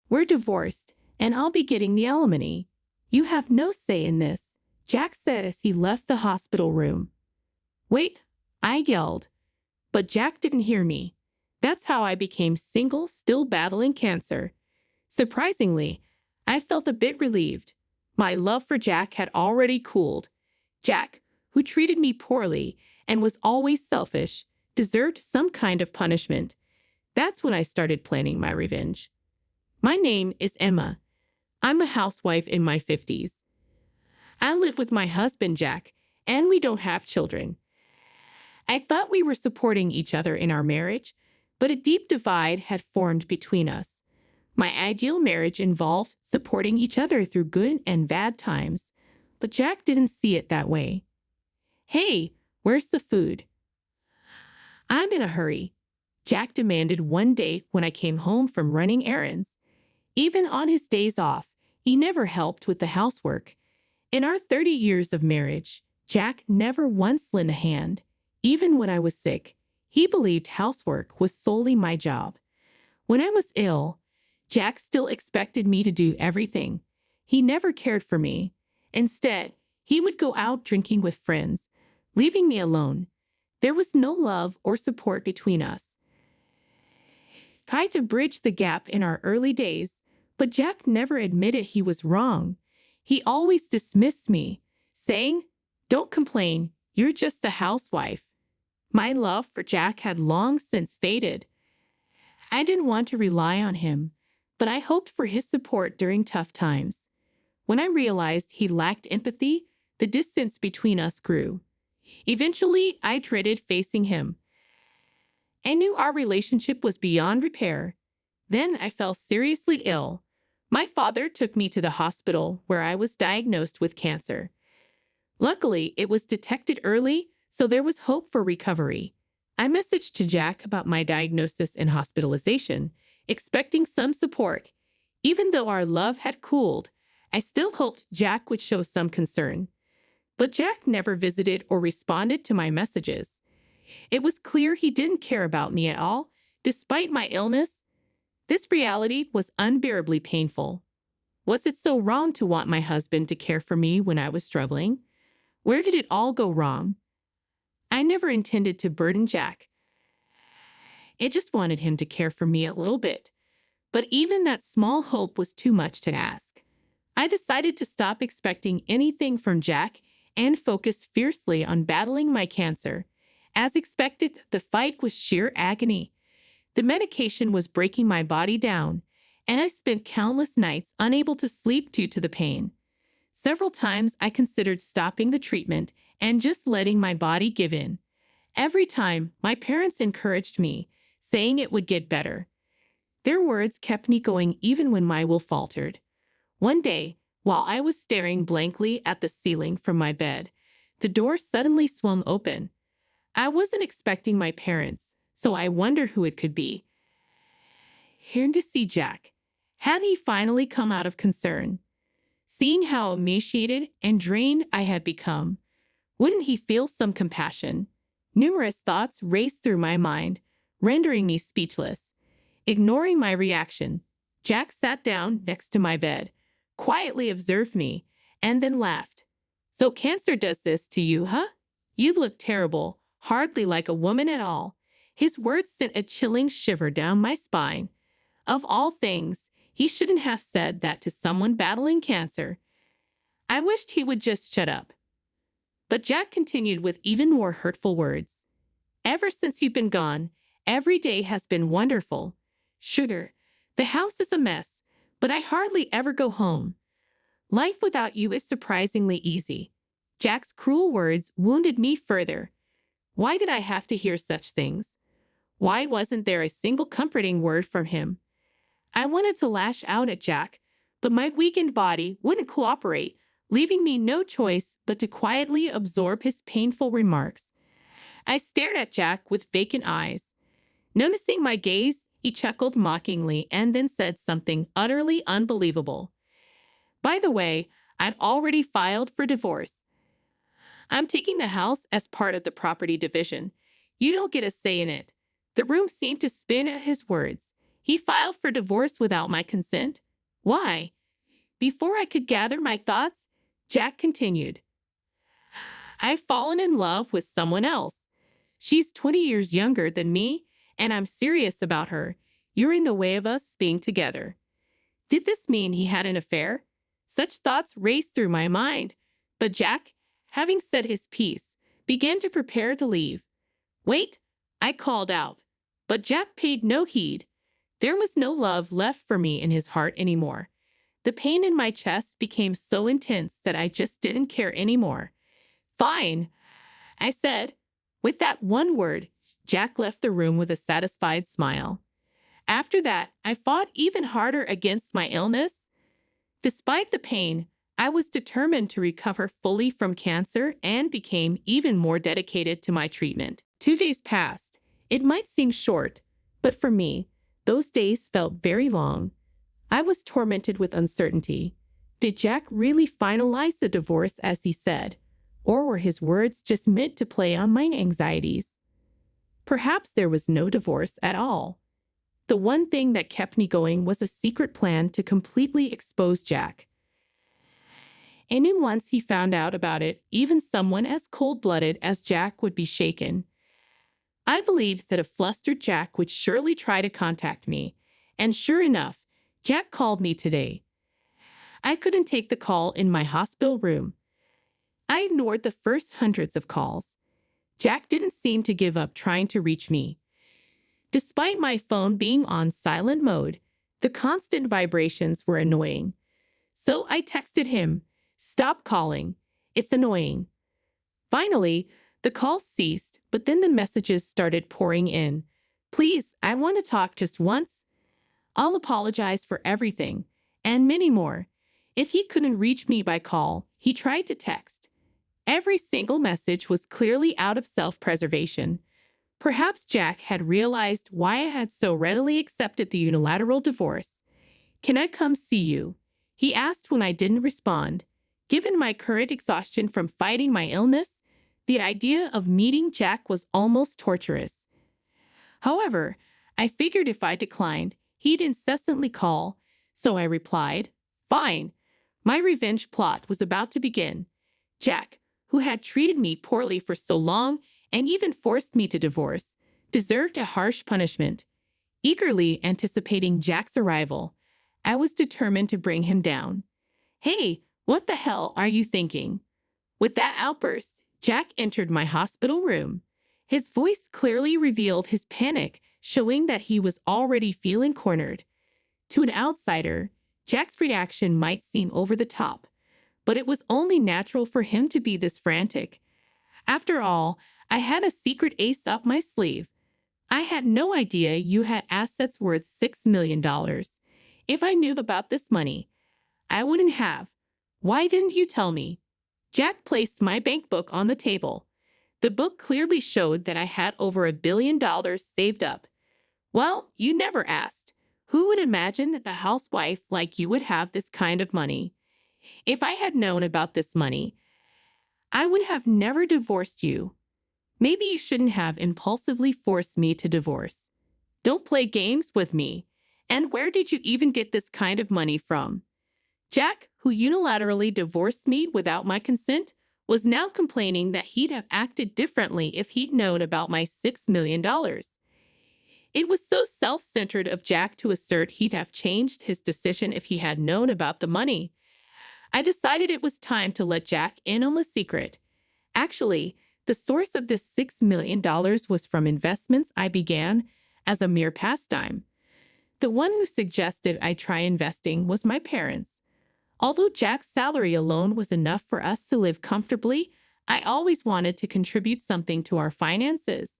We're divorced, and I'll be getting the alimony. You have no say in this, Jack said as he left the hospital room. Wait, I yelled. But Jack didn't hear me. That's how I became single, still battling cancer. Surprisingly, I felt a bit relieved. My love for Jack had already cooled. Jack, who treated me poorly and was always selfish, deserved some kind of punishment. That's when I started planning my revenge. My name is Emma. I'm a housewife in my 50s. I live with my husband, Jack, and we don't have children. I thought we were supporting each other in our marriage, but a deep divide had formed between us. My ideal marriage involved supporting each other through good and bad times, but Jack didn't see it that way. Hey, where's the food? I'm in a hurry, Jack demanded one day when I came home from running errands. Even on his days off, he never helped with the housework. In our 30 years of marriage, Jack never once lent a hand. Even when I was sick, he believed housework was solely my job. When I was ill, Jack still expected me to do everything. He never cared for me. Instead, he would go out drinking with friends, leaving me alone. There was no love or support between us. Tried to bridge the gap in our early days, but Jack never admitted he was wrong. He always dismissed me, saying, "Don't complain, you're just a housewife." My love for Jack had long since faded. I didn't want to rely on him, but I hoped for his support during tough times. When I realized he lacked empathy, the distance between us grew. Eventually, I dreaded facing him. I knew our relationship was beyond repair. Then I fell seriously ill. My father took me to the hospital where I was diagnosed with cancer. Luckily, it was detected early, so there was hope for recovery. I messaged to Jack about my diagnosis and hospitalization, expecting some support. Even though our love had cooled, I still hoped Jack would show some concern. But Jack never visited or responded to my messages. It was clear he didn't care about me at all, despite my illness. This reality was unbearably painful. Was it so wrong to want my husband to care for me when I was struggling? Where did it all go wrong? I never intended to burden Jack. I just wanted him to care for me a little bit. But even that small hope was too much to ask. I decided to stop expecting anything from Jack and focus fiercely on battling my cancer. As expected, the fight was sheer agony. The medication was breaking my body down, and I spent countless nights unable to sleep due to the pain. Several times I considered stopping the treatment and just letting my body give in. Every time, my parents encouraged me, saying it would get better. Their words kept me going even when my will faltered. One day, while I was staring blankly at the ceiling from my bed, the door suddenly swung open. I wasn't expecting my parents, so I wondered who it could be. Here to see Jack. Had he finally come out of concern? Seeing how emaciated and drained I had become, wouldn't he feel some compassion? Numerous thoughts raced through my mind, rendering me speechless. Ignoring my reaction, Jack sat down next to my bed, quietly observed me, and then laughed. "So cancer does this to you, huh? You look terrible, hardly like a woman at all." His words sent a chilling shiver down my spine. Of all things, he shouldn't have said that to someone battling cancer. I wished he would just shut up. But Jack continued with even more hurtful words. "Ever since you've been gone, every day has been wonderful. Sugar, the house is a mess, but I hardly ever go home. Life without you is surprisingly easy." Jack's cruel words wounded me further. Why did I have to hear such things? Why wasn't there a single comforting word from him? I wanted to lash out at Jack, but my weakened body wouldn't cooperate, leaving me no choice but to quietly absorb his painful remarks. I stared at Jack with vacant eyes. Noticing my gaze, he chuckled mockingly and then said something utterly unbelievable. "By the way, I'd already filed for divorce. I'm taking the house as part of the property division. You don't get a say in it." The room seemed to spin at his words. He filed for divorce without my consent. Why? Before I could gather my thoughts, Jack continued, I've fallen in love with someone else. She's 20 years younger than me, and I'm serious about her. You're in the way of us being together. Did this mean he had an affair? Such thoughts raced through my mind, but Jack, having said his piece, began to prepare to leave. Wait, I called out, but Jack paid no heed. There was no love left for me in his heart anymore. The pain in my chest became so intense that I just didn't care anymore. Fine, I said. With that one word, Jack left the room with a satisfied smile. After that, I fought even harder against my illness. Despite the pain, I was determined to recover fully from cancer and became even more dedicated to my treatment. 2 days passed. It might seem short, but for me, those days felt very long. I was tormented with uncertainty. Did Jack really finalize the divorce as he said, or were his words just meant to play on my anxieties? Perhaps there was no divorce at all. The one thing that kept me going was a secret plan to completely expose Jack. And then once he found out about it, even someone as cold-blooded as Jack would be shaken. I believed that a flustered Jack would surely try to contact me, and sure enough, Jack called me today. I couldn't take the call in my hospital room. I ignored the first hundreds of calls. Jack didn't seem to give up trying to reach me. Despite my phone being on silent mode, the constant vibrations were annoying. So I texted him, "Stop calling. It's annoying." Finally, the calls ceased, but then the messages started pouring in. "Please, I want to talk just once. I'll apologize for everything," and many more. If he couldn't reach me by call, he tried to text. Every single message was clearly out of self-preservation. Perhaps Jack had realized why I had so readily accepted the unilateral divorce. "Can I come see you?" he asked when I didn't respond. Given my current exhaustion from fighting my illness, the idea of meeting Jack was almost torturous. However, I figured if I declined, he'd incessantly call, so I replied, "Fine." My revenge plot was about to begin. Jack, who had treated me poorly for so long and even forced me to divorce, deserved a harsh punishment. Eagerly anticipating Jack's arrival, I was determined to bring him down. "Hey, what the hell are you thinking?" With that outburst, Jack entered my hospital room. His voice clearly revealed his panic, showing that he was already feeling cornered. To an outsider, Jack's reaction might seem over the top, but it was only natural for him to be this frantic. After all, I had a secret ace up my sleeve. I had no idea you had assets worth $6 million. If I knew about this money, I wouldn't have. Why didn't you tell me? Jack placed my bank book on the table. The book clearly showed that I had over $1 billion saved up. Well, you never asked. Who would imagine that a housewife like you would have this kind of money? If I had known about this money, I would have never divorced you. Maybe you shouldn't have impulsively forced me to divorce. Don't play games with me. And where did you even get this kind of money from? Jack, who unilaterally divorced me without my consent, was now complaining that he'd have acted differently if he'd known about my $6 million. It was so self-centered of Jack to assert he'd have changed his decision if he had known about the money. I decided it was time to let Jack in on the secret. Actually, the source of this $6 million was from investments I began as a mere pastime. The one who suggested I try investing was my parents. Although Jack's salary alone was enough for us to live comfortably, I always wanted to contribute something to our finances.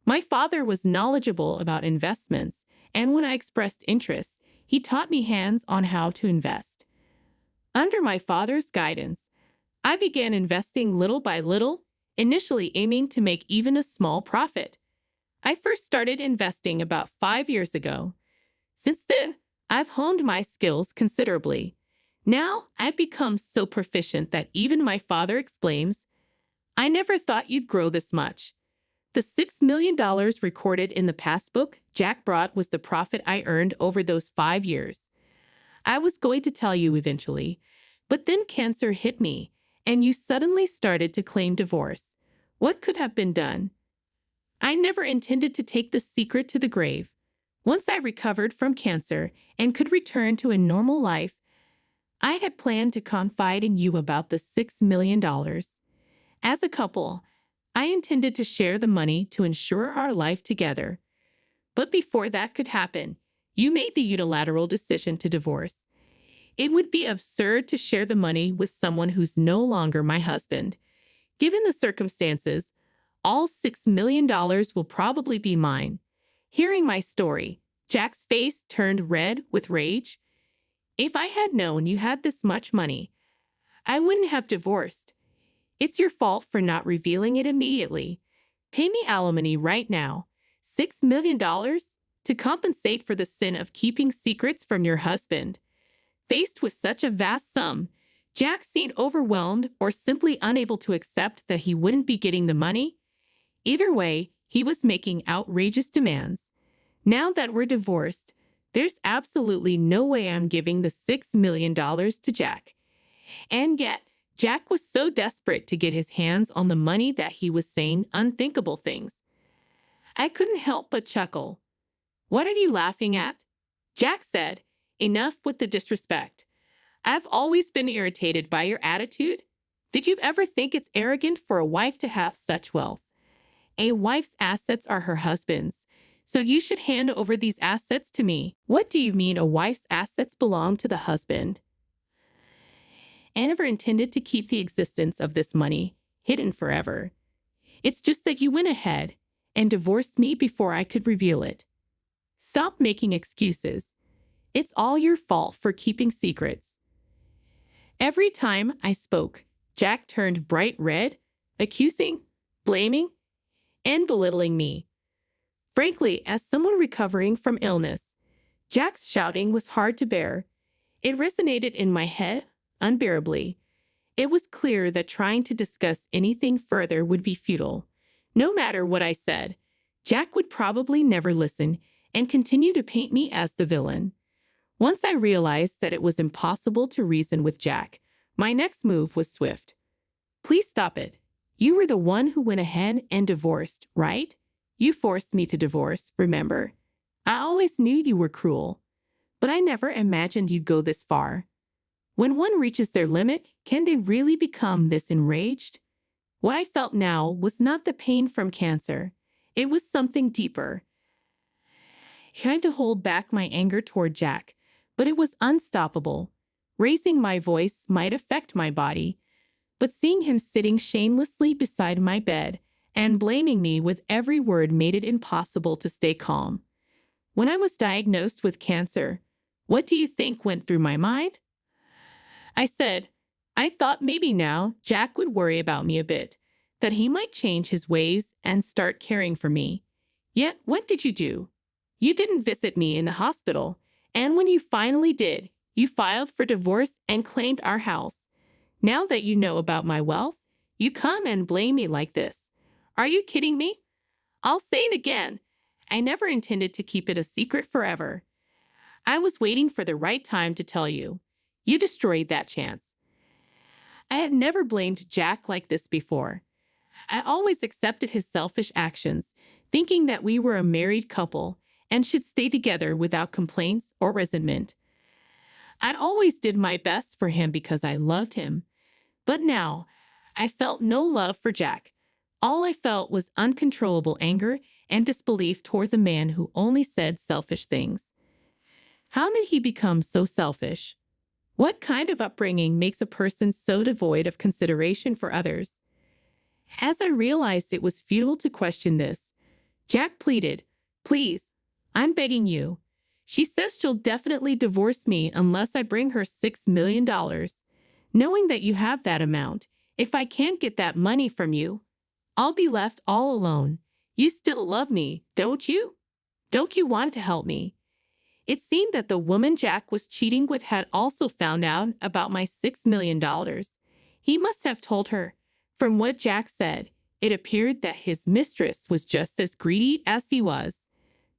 My father was knowledgeable about investments, and when I expressed interest, he taught me hands on how to invest. Under my father's guidance, I began investing little by little, initially aiming to make even a small profit. I first started investing about 5 years ago. Since then, I've honed my skills considerably. Now, I've become so proficient that even my father exclaims, "I never thought you'd grow this much." The $6 million recorded in the passbook Jack brought was the profit I earned over those 5 years. I was going to tell you eventually, but then cancer hit me, and you suddenly started to claim divorce. What could have been done? I never intended to take the secret to the grave. Once I recovered from cancer and could return to a normal life, I had planned to confide in you about the $6 million. As a couple, I intended to share the money to ensure our life together. But before that could happen, you made the unilateral decision to divorce. It would be absurd to share the money with someone who's no longer my husband. Given the circumstances, all $6 million will probably be mine. Hearing my story, Jack's face turned red with rage. If I had known you had this much money, I wouldn't have divorced. It's your fault for not revealing it immediately. Pay me alimony right now. $6 million to compensate for the sin of keeping secrets from your husband. Faced with such a vast sum, Jack seemed overwhelmed or simply unable to accept that he wouldn't be getting the money. Either way, he was making outrageous demands. Now that we're divorced, there's absolutely no way I'm giving the $6 million to Jack. And yet, Jack was so desperate to get his hands on the money that he was saying unthinkable things. I couldn't help but chuckle. "What are you laughing at?" Jack said. "Enough with the disrespect. I've always been irritated by your attitude. Did you ever think it's arrogant for a wife to have such wealth? A wife's assets are her husband's, so you should hand over these assets to me." "What do you mean a wife's assets belong to the husband?" "I never intended to keep the existence of this money hidden forever. It's just that you went ahead and divorced me before I could reveal it. Stop making excuses. It's all your fault for keeping secrets." Every time I spoke, Jack turned bright red, accusing, blaming, and belittling me. Frankly, as someone recovering from illness, Jack's shouting was hard to bear. It resonated in my head unbearably. It was clear that trying to discuss anything further would be futile. No matter what I said, Jack would probably never listen and continue to paint me as the villain. Once I realized that it was impossible to reason with Jack, my next move was swift. "Please stop it. You were the one who went ahead and divorced, right? You forced me to divorce, remember? I always knew you were cruel, but I never imagined you'd go this far. When one reaches their limit, can they really become this enraged?" What I felt now was not the pain from cancer. It was something deeper. I tried to hold back my anger toward Jack, but it was unstoppable. Raising my voice might affect my body, but seeing him sitting shamelessly beside my bed and blaming me with every word made it impossible to stay calm. When I was diagnosed with cancer, what do you think went through my mind? I said, I thought maybe now Jack would worry about me a bit, that he might change his ways and start caring for me. Yet, what did you do? You didn't visit me in the hospital, and when you finally did, you filed for divorce and claimed our house. Now that you know about my wealth, you come and blame me like this. Are you kidding me? I'll say it again. I never intended to keep it a secret forever. I was waiting for the right time to tell you. You destroyed that chance. I had never blamed Jack like this before. I always accepted his selfish actions, thinking that we were a married couple and should stay together without complaints or resentment. I'd always did my best for him because I loved him. But now, I felt no love for Jack. All I felt was uncontrollable anger and disbelief towards a man who only said selfish things. How did he become so selfish? What kind of upbringing makes a person so devoid of consideration for others? As I realized it was futile to question this, Jack pleaded, "Please, I'm begging you. She says she'll definitely divorce me unless I bring her $6 million. Knowing that you have that amount, if I can't get that money from you, I'll be left all alone. You still love me, don't you? Don't you want to help me?" It seemed that the woman Jack was cheating with had also found out about my $6 million. He must have told her. From what Jack said, It appeared that his mistress was just as greedy as he was.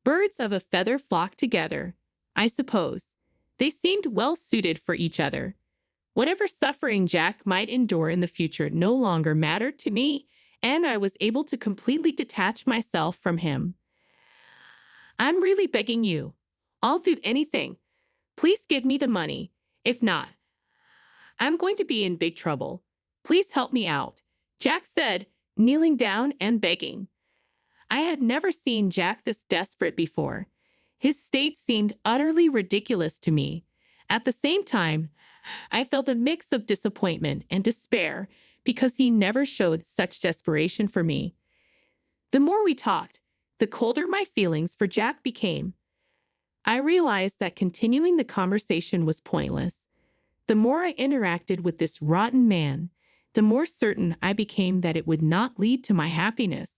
Birds of a feather flocked together, I suppose. They seemed well suited for each other. Whatever suffering Jack might endure in the future no longer mattered to me, and I was able to completely detach myself from him. I'm really begging you. I'll do anything. Please give me the money. If not, I'm going to be in big trouble. Please help me out, Jack said, kneeling down and begging. I had never seen Jack this desperate before. His state seemed utterly ridiculous to me. At the same time, I felt a mix of disappointment and despair because he never showed such desperation for me. The more we talked, the colder my feelings for Jack became. I realized that continuing the conversation was pointless. The more I interacted with this rotten man, the more certain I became that it would not lead to my happiness.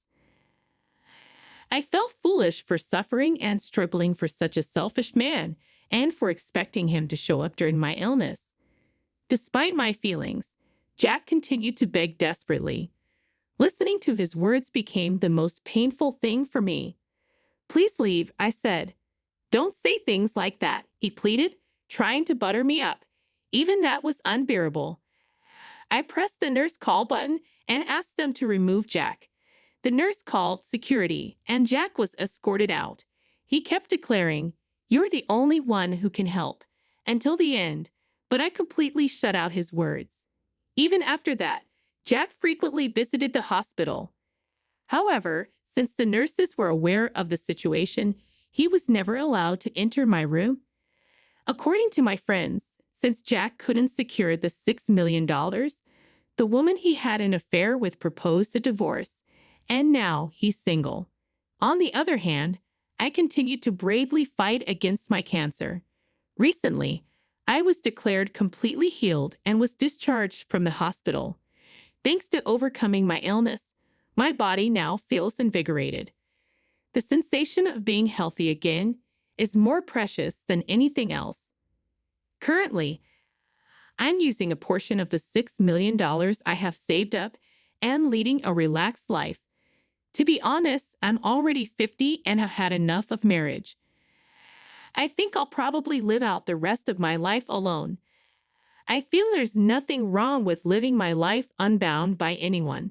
I felt foolish for suffering and struggling for such a selfish man and for expecting him to show up during my illness. Despite my feelings, Jack continued to beg desperately. Listening to his words became the most painful thing for me. Please leave, I said. Don't say things like that, he pleaded, trying to butter me up. Even that was unbearable. I pressed the nurse call button and asked them to remove Jack. The nurse called security, and Jack was escorted out. He kept declaring, "You're the only one who can help," until the end, but I completely shut out his words. Even after that, Jack frequently visited the hospital. However, since the nurses were aware of the situation, he was never allowed to enter my room. According to my friends, since Jack couldn't secure the $6 million, the woman he had an affair with proposed a divorce, and now he's single. On the other hand, I continued to bravely fight against my cancer. Recently, I was declared completely healed and was discharged from the hospital. Thanks to overcoming my illness, my body now feels invigorated. The sensation of being healthy again is more precious than anything else. Currently, I'm using a portion of the $6 million I have saved up and leading a relaxed life. To be honest, I'm already 50 and have had enough of marriage. I think I'll probably live out the rest of my life alone. I feel there's nothing wrong with living my life unbound by anyone.